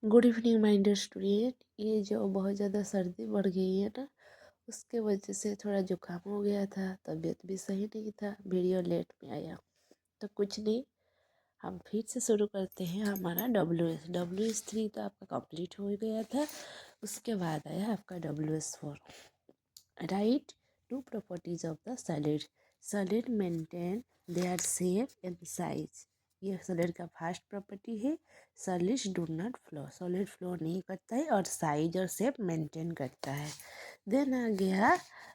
Good evening my dear student. ये जो बहुत ज़्यादा सर्दी बढ़ गई है ना, उसके वजह से थोड़ा जुकाम हो गया था, तबीयत भी सही नहीं था, वीडियो लेट में आया। तो कुछ नहीं, हम फिर से शुरू करते हैं हमारा WS3 तो आपका कंप्लीट हो गया था। उसके बाद आया आपका WS4। Write two properties of the solid maintain their shape and size. ये सॉलिड का फर्स्ट प्रॉपर्टी है। Solids do not flow, solid flow नहीं करता है और साइज और शेप मेंटेन करता है। देन आ गया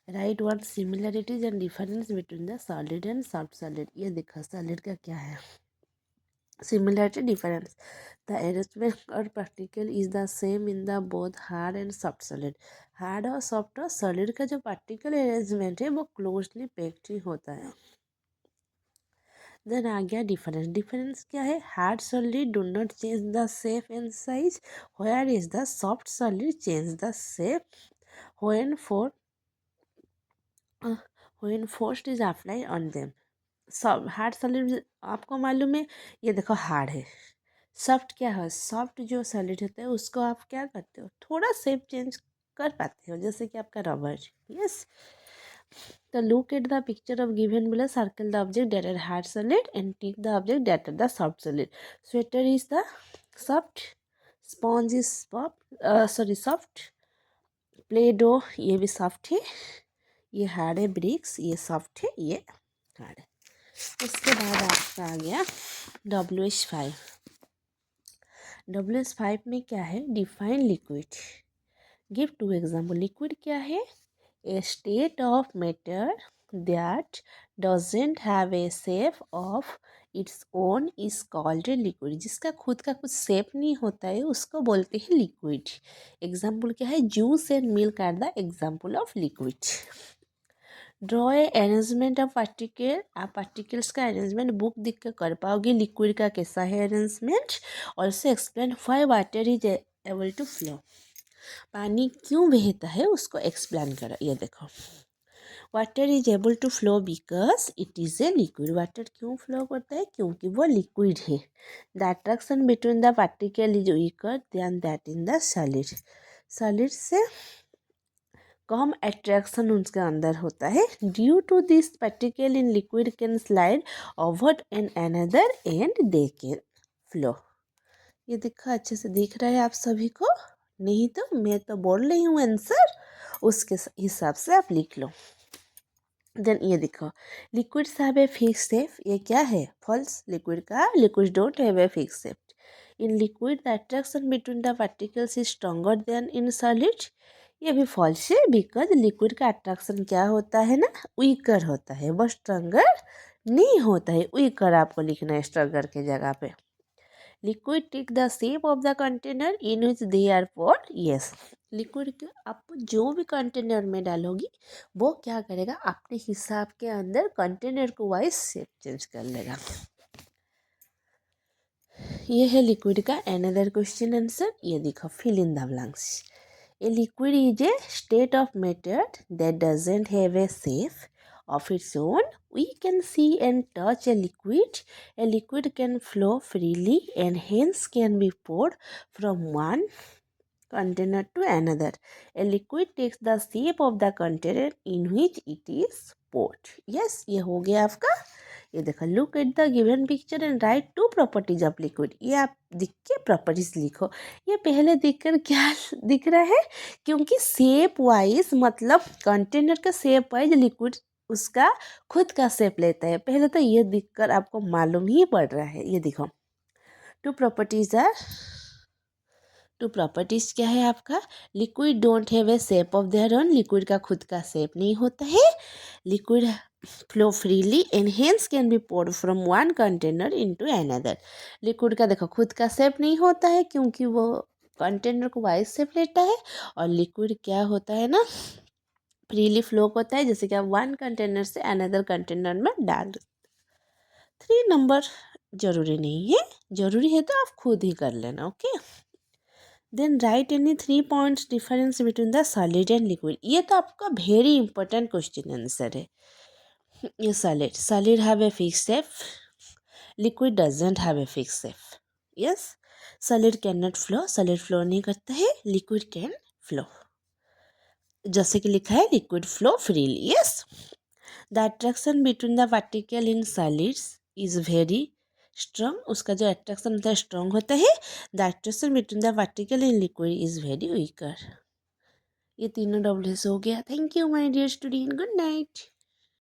right one similarities and difference between the solid and soft solid. ये देखो सॉलिड का क्या है, similarity difference. The arrangement or particle is the same in the both hard and soft solid. Hard और soft और solid का जो particle arrangement है वो क्लोजली पैक्ड ही होता है। देन आ गया डिफरेंस क्या है, hard solid do not change the shape and size, where is the soft solid change the shape when force is apply on them. सब हार्ड सॉलिड आपको मालूम है, ये देखो हार्ड है। सॉफ्ट क्या है, सॉफ्ट जो सॉलिड होता है उसको आप क्या करते हो, थोड़ा शेप चेंज कर पाते हो, जैसे कि आपका रबर। यस, तो look at the picture of given below, circle the object that are hard solid and tick the object that are the soft solid. Sweater is the soft, sponge is soft, play dough ये भी soft है, ये hard है, BRICS ये soft है, ये hard है। उसके बाद आपका आ गया WH5। WH5 में क्या है, define liquid, give two example. Liquid क्या है, a state of matter that doesn't have a shape of its own is called a liquid. जिसका खुद का कुछ शेप नहीं होता है उसको बोलते हैं लिक्विड। एग्जाम्पल क्या है, juice and milk are the example of liquid. Draw a arrangement of particle, आप पार्टिकल्स का अरेंजमेंट बुक दिख कर कर पाओगे, लिक्विड का कैसा है arrangement. Also explain why water is able to flow, पानी क्यों बहता है उसको एक्सप्लेन करो। ये देखो, water is able to flow because it is a liquid. Water क्यों फ्लो करता है, क्योंकि वो लिक्विड है। The attraction between the particle is weaker than that in the solid. Solid से कम अट्रैक्शन उसके अंदर होता है। Due to this particle in liquid can slide over and another and they can flow. ये देखो अच्छे से दिख रहा है आप सभी को, नहीं तो मैं तो बोल रही हूँ आंसर, उसके हिसाब से आप लिख लो। देन ये देखो, liquids have a fix shape, ये क्या है, false. Liquid don't have a fix shape. In liquid the attraction between the particles is stronger than in solid, ये भी फॉल्स है। बिकॉज लिक्विड का अट्रैक्शन क्या होता है ना, वीकर होता है, वो स्ट्रॉन्गर नहीं होता है। वीकर आपको लिखना है स्ट्रॉन्गर के जगह पे। Liquid take the shape of the container in which they are poured. Yes, liquid के आप जो भी कंटेनर में डालोगी वो क्या करेगा, अपने हिसाब के अंदर कंटेनर को वाइज शेप चेंज कर लेगा। ये है लिक्विड का अनदर क्वेश्चन आंसर। ये देखो, fill in the blanks. A liquid is a state of matter that doesn't have a shape of its own. We can see and touch a liquid. A liquid can flow freely and hence can be poured from one container to another. A liquid takes the shape of the container in which it is poured. Yes, ये हो गया आपका। ये देखो, look at the given picture and write two properties of liquid. ये आप दिख के प्रॉपर्टीज लिखो। ये पहले दिखकर क्या दिख रहा है, क्योंकि शेप वाइज मतलब कंटेनर का शेप वाइज लिक्विड उसका खुद का शेप लेता है। पहले तो ये दिखकर आपको मालूम ही पड़ रहा है। ये देखो, टू प्रॉपर्टीज क्या है आपका, liquid don't have a shape of their own, liquid का खुद का शेप नहीं होता है। Liquid flow freely and hence can be poured from one container into another. Liquid का देखो खुद का शेप नहीं होता है क्योंकि वो कंटेनर को वाइज शेप लेता है। और लिक्विड क्या होता है ना, फ्रीली फ्लो होता है, जैसे कि आप वन कंटेनर से अनदर कंटेनर में डाल। 3 नंबर जरूरी नहीं है, जरूरी है तो आप खुद ही कर लेना। Okay, then write any 3 points difference between the solid and liquid. ये तो आपका वेरी इंपॉर्टेंट क्वेश्चन आंसर है। ये solid have a fix shape, liquid doesn't have a fix shape. Yes, solid can not flow, solid flow नहीं करता है, liquid can flow, जैसे कि लिखा है liquid flow freely. Yes, the attraction between the particle in solids is very strong, उसका जो attraction होता है स्ट्रॉन्ग होता है। The attraction between the particle in liquid is very weaker. ये तीनों डब्ल्यू हो गया। Thank you my dear student, good night.